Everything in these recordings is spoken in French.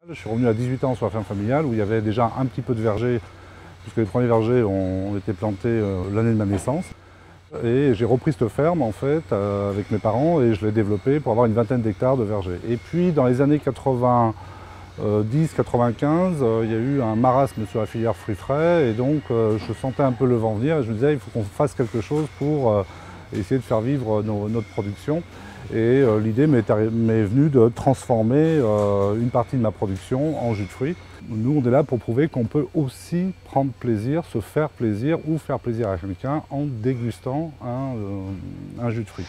Je suis revenu à 18 ans sur la ferme familiale où il y avait déjà un petit peu de verger, puisque les premiers vergers ont été plantés l'année de ma naissance. Et j'ai repris cette ferme en fait avec mes parents et je l'ai développée pour avoir une vingtaine d'hectares de vergers. Et puis dans les années 90-95, il y a eu un marasme sur la filière fruits frais et donc je sentais un peu le vent venir et je me disais il faut qu'on fasse quelque chose pour essayer de faire vivre notre production. Et l'idée m'est venue de transformer une partie de ma production en jus de fruits. Nous, on est là pour prouver qu'on peut aussi prendre plaisir, se faire plaisir ou faire plaisir à quelqu'un en dégustant un jus de fruits.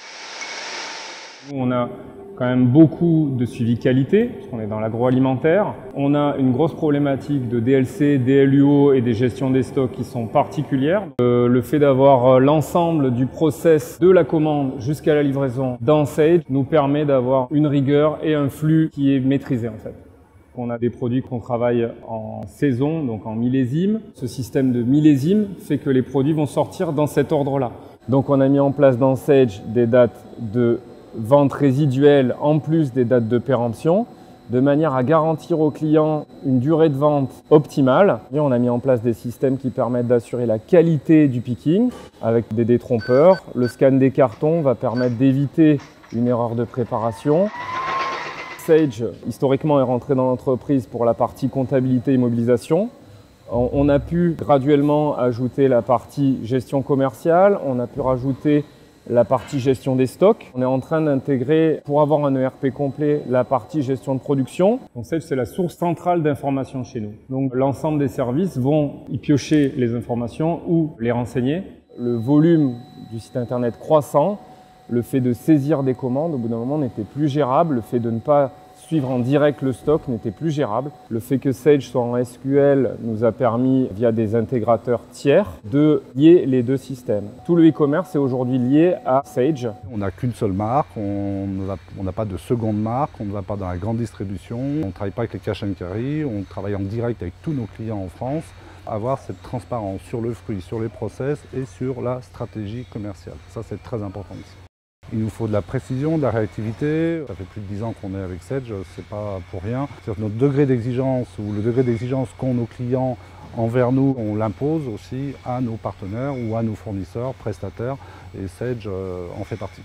Nous, on a quand même beaucoup de suivi qualité, puisqu'on est dans l'agroalimentaire. On a une grosse problématique de DLC, DLUO et des gestions des stocks qui sont particulières. Le fait d'avoir l'ensemble du process de la commande jusqu'à la livraison dans Sage nous permet d'avoir une rigueur et un flux qui est maîtrisé en fait. On a des produits qu'on travaille en saison, donc en millésime. Ce système de millésime fait que les produits vont sortir dans cet ordre-là. Donc on a mis en place dans Sage des dates de vente résiduelle en plus des dates de péremption, de manière à garantir aux clients une durée de vente optimale. Et on a mis en place des systèmes qui permettent d'assurer la qualité du picking avec des détrompeurs. Le scan des cartons va permettre d'éviter une erreur de préparation. Sage, historiquement, est rentré dans l'entreprise pour la partie comptabilité et mobilisation. On a pu graduellement ajouter la partie gestion commerciale, on a pu rajouter la partie gestion des stocks. On est en train d'intégrer, pour avoir un ERP complet, la partie gestion de production. Donc Sage, c'est la source centrale d'informations chez nous. Donc l'ensemble des services vont y piocher les informations ou les renseigner. Le volume du site internet croissant, le fait de saisir des commandes, au bout d'un moment, n'était plus gérable. Le fait de ne pas suivre en direct le stock n'était plus gérable. Le fait que Sage soit en SQL nous a permis, via des intégrateurs tiers, de lier les deux systèmes. Tout le e-commerce est aujourd'hui lié à Sage. On n'a qu'une seule marque, on n'a pas de seconde marque, on ne va pas dans la grande distribution, on ne travaille pas avec les cash and carry, on travaille en direct avec tous nos clients en France. Avoir cette transparence sur le fruit, sur les process et sur la stratégie commerciale. Ça, c'est très important ici. Il nous faut de la précision, de la réactivité. Ça fait plus de 10 ans qu'on est avec Sage, c'est pas pour rien. Notre degré d'exigence ou le degré d'exigence qu'ont nos clients envers nous, on l'impose aussi à nos partenaires ou à nos fournisseurs, prestataires, et Sage en fait partie.